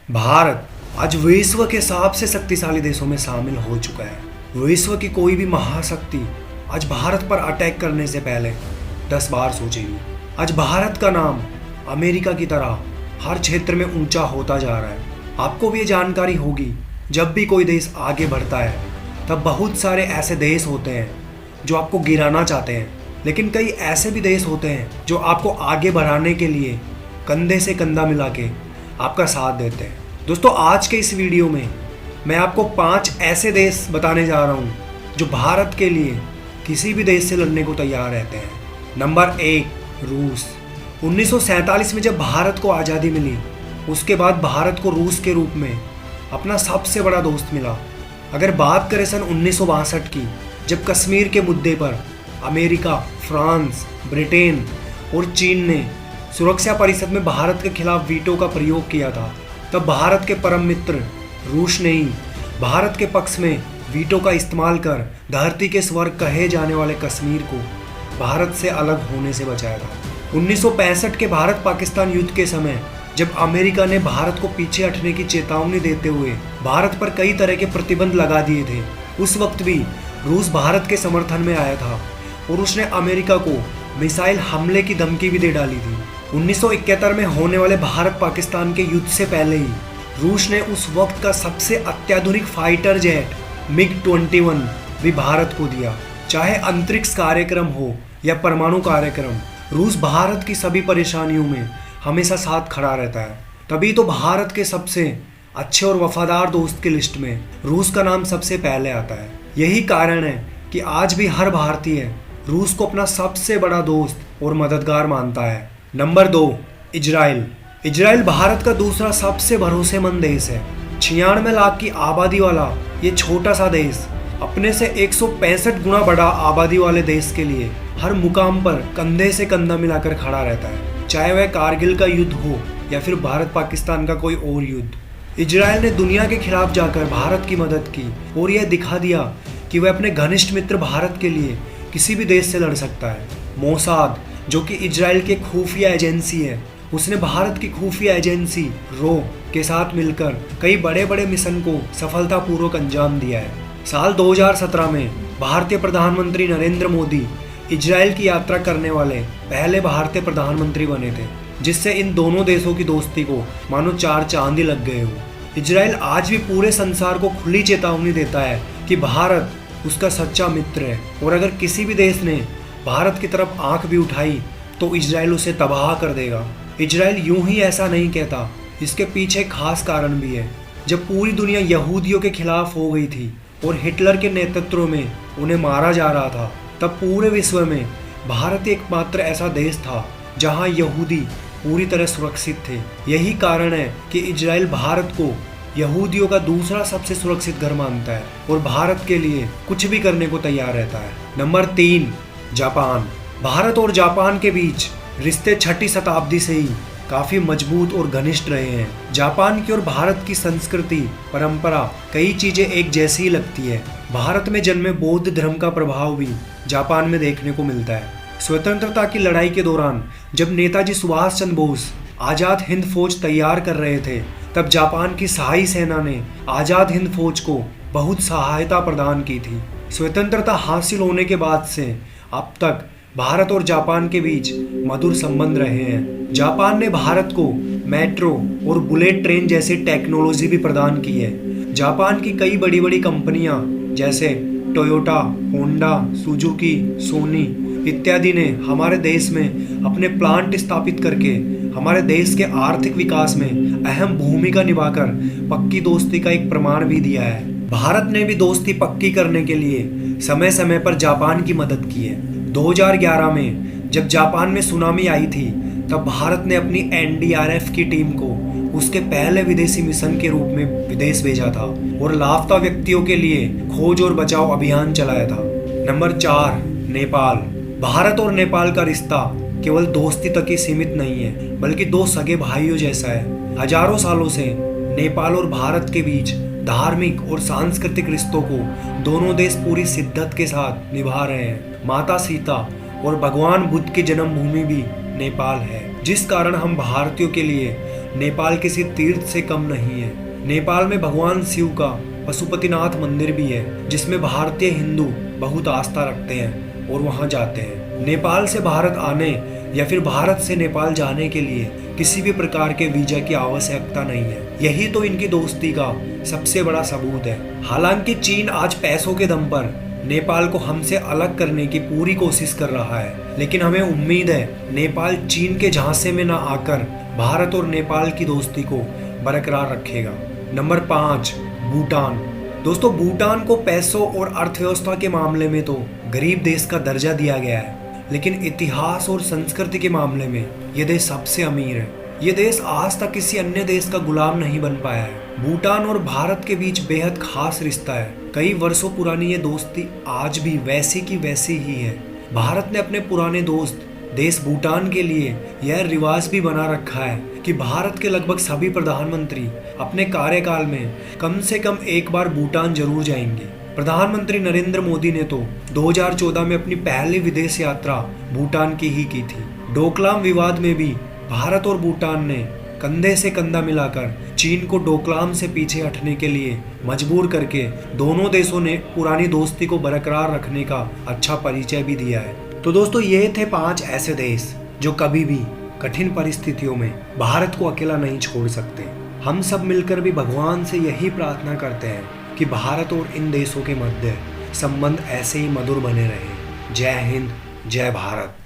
भारत आज विश्व के सबसे शक्तिशाली देशों में शामिल हो चुका है। विश्व की कोई भी महाशक्ति आज भारत पर अटैक करने से पहले 10 बार सोचेगी। आज भारत का नाम अमेरिका की तरह हर क्षेत्र में ऊंचा होता जा रहा है। आपको भी ये जानकारी होगी, जब भी कोई देश आगे बढ़ता है तब बहुत सारे ऐसे देश होते हैं जो आपको गिराना चाहते हैं, लेकिन कई ऐसे भी देश होते हैं जो आपको आगे बढ़ाने के लिए कंधे से कंधा मिला के आपका साथ देते हैं। दोस्तों, आज के इस वीडियो में मैं आपको 5 ऐसे देश बताने जा रहा हूं जो भारत के लिए किसी भी देश से लड़ने को तैयार रहते हैं। नंबर 1, रूस। 1947 में जब भारत को आज़ादी मिली, उसके बाद भारत को रूस के रूप में अपना सबसे बड़ा दोस्त मिला। अगर बात करें सन 1962 की, जब कश्मीर के मुद्दे पर अमेरिका, फ्रांस, ब्रिटेन और चीन ने सुरक्षा परिषद में भारत के खिलाफ वीटो का प्रयोग किया था, तब भारत के परम मित्र रूस ने ही भारत के पक्ष में वीटो का इस्तेमाल कर धरती के स्वर्ग कहे जाने वाले कश्मीर को भारत से अलग होने से बचाया था। 1965 के भारत पाकिस्तान युद्ध के समय जब अमेरिका ने भारत को पीछे हटने की चेतावनी देते हुए भारत पर कई तरह के प्रतिबंध लगा दिए थे, उस वक्त भी रूस भारत के समर्थन में आया था और उसने अमेरिका को मिसाइल हमले की धमकी भी दे डाली थी। 1971 में होने वाले भारत पाकिस्तान के युद्ध से पहले ही रूस ने उस वक्त का सबसे अत्याधुनिक फाइटर जेट MiG-21 भी भारत को दिया। चाहे अंतरिक्ष कार्यक्रम हो या परमाणु कार्यक्रम, रूस भारत की सभी परेशानियों में हमेशा साथ खड़ा रहता है। तभी तो भारत के सबसे अच्छे और वफादार दोस्त की लिस्ट में रूस का नाम सबसे पहले आता है। यही कारण है कि आज भी हर भारतीय रूस को अपना सबसे बड़ा दोस्त और मददगार मानता है। Number 2, Israel. इजराइल भारत का दूसरा सबसे भरोसेमंद देश है। 96 लाख की आबादी वाला ये छोटा सा देश अपने से 165 गुना बड़ा आबादी वाले देश के लिए हर मुकाम पर कंधे से कंधा मिलाकर खड़ा रहता है, चाहे वह कारगिल का युद्ध हो या फिर भारत पाकिस्तान का कोई और युद्ध। इजराइल ने दुनिया के खिलाफ जाकर भारत की मदद की और यह दिखा दिया कि वह अपने घनिष्ठ मित्र भारत के लिए किसी भी देश से लड़ सकता है। मोसाद, जो कि इजराइल की खुफिया एजेंसी है, उसने भारत की खुफिया एजेंसी रो के साथ मिलकर कई बड़े बड़े मिशन को सफलतापूर्वक अंजाम दिया है। साल 2017 में भारतीय प्रधानमंत्री नरेंद्र मोदी इजराइल की यात्रा करने वाले पहले भारतीय प्रधानमंत्री बने थे, जिससे इन दोनों देशों की दोस्ती को मानो 4 चांद ही लग गए हो। इजराइल आज भी पूरे संसार को खुली चेतावनी देता है कि भारत उसका सच्चा मित्र है और अगर किसी भी देश ने भारत की तरफ आंख भी उठाई तो इजराइल उसे तबाह कर देगा। इजराइल यूं ही ऐसा नहीं कहता, इसके पीछे खास कारण भी है। जब पूरी दुनिया यहूदियों के खिलाफ हो गई थी और हिटलर के नेतृत्व में उन्हें मारा जा रहा था, तब पूरे विश्व में भारत एकमात्र ऐसा देश था जहां यहूदी पूरी तरह सुरक्षित थे। यही कारण है कि इजराइल भारत को यहूदियों का दूसरा सबसे सुरक्षित घर मानता है और भारत के लिए कुछ भी करने को तैयार रहता है। Number 3, Japan. भारत और जापान के बीच रिश्ते 6वीं शताब्दी से ही काफी मजबूत और घनिष्ठ रहे हैं। जापान की और भारत की संस्कृति, परंपरा, कई चीजें एक जैसी ही लगती है। भारत में जन्मे बौद्ध धर्म का प्रभाव भी जापान में देखने को मिलता है। स्वतंत्रता की लड़ाई के दौरान जब नेताजी सुभाष चंद्र बोस आजाद हिंद फौज तैयार कर रहे थे, तब जापान की शाही सेना ने आजाद हिंद फौज को बहुत सहायता प्रदान की थी। स्वतंत्रता हासिल होने के बाद से अब तक भारत और जापान के बीच मधुर संबंध रहे हैं। जापान ने भारत को मेट्रो और बुलेट ट्रेन जैसी टेक्नोलॉजी भी प्रदान की है। जापान की कई बड़ी बड़ी कंपनियां जैसे टोयोटा, होंडा, सुजुकी, सोनी इत्यादि ने हमारे देश में अपने प्लांट स्थापित करके हमारे देश के आर्थिक विकास में अहम भूमिका निभाकर पक्की दोस्ती का एक प्रमाण भी दिया है। भारत ने भी दोस्ती पक्की करने के लिए समय समय पर जापान की मदद की है। 2011 में जब जापान में सुनामी आई थी, तब भारत ने अपनी NDRF की टीम को उसके पहले विदेशी मिशन के रूप में विदेश भेजा था और लापता व्यक्तियों के लिए खोज और बचाव अभियान चलाया था। नंबर 4, नेपाल। भारत और नेपाल का रिश्ता केवल दोस्ती तक ही सीमित नहीं है, बल्कि 2 सगे भाइयों जैसा है। हजारों सालों से नेपाल और भारत के बीच धार्मिक और सांस्कृतिक रिश्तों को दोनों देश पूरी शिद्दत के साथ निभा रहे हैं। माता सीता और भगवान बुद्ध की जन्मभूमि भी नेपाल है, जिस कारण हम भारतीयों के लिए नेपाल किसी तीर्थ से कम नहीं है। नेपाल में भगवान शिव का पशुपतिनाथ मंदिर भी है, जिसमें भारतीय हिंदू बहुत आस्था रखते हैं और वहां जाते हैं। नेपाल से भारत आने या फिर भारत से नेपाल जाने के लिए किसी भी प्रकार के वीजा की आवश्यकता नहीं है। यही तो इनकी दोस्ती का सबसे बड़ा सबूत है। हालांकि चीन आज पैसों के दम पर नेपाल को हमसे अलग करने की पूरी कोशिश कर रहा है, लेकिन हमें उम्मीद है नेपाल चीन के झांसे में न आकर भारत और नेपाल की दोस्ती को बरकरार रखेगा। नंबर 5, भूटान। दोस्तों, भूटान को पैसों और अर्थव्यवस्था के मामले में तो गरीब देश का दर्जा दिया गया है, लेकिन इतिहास और संस्कृति के मामले में यह देश सबसे अमीर है। ये देश आज तक किसी अन्य देश का गुलाम नहीं बन पाया है। भूटान और भारत के बीच बेहद खास रिश्ता है। कई वर्षों पुरानी ये दोस्ती आज भी वैसी की वैसी ही है। भारत ने अपने पुराने दोस्त देश भूटान के लिए यह रिवाज भी बना रखा है कि भारत के लगभग सभी प्रधानमंत्री अपने कार्यकाल में कम से कम एक बार भूटान जरूर जाएंगे। प्रधानमंत्री नरेंद्र मोदी ने तो 2014 में अपनी पहली विदेश यात्रा भूटान की ही की थी। डोकलाम विवाद में भी भारत और भूटान ने कंधे से कंधा मिलाकर चीन को डोकलाम से पीछे हटने के लिए मजबूर करके दोनों देशों ने पुरानी दोस्ती को बरकरार रखने का अच्छा परिचय भी दिया है। तो दोस्तों, ये थे 5 ऐसे देश जो कभी भी कठिन परिस्थितियों में भारत को अकेला नहीं छोड़ सकते। हम सब मिलकर भी भगवान से यही प्रार्थना करते हैं कि भारत और इन देशों के मध्य संबंध ऐसे ही मधुर बने रहे। जय हिंद, जय भारत।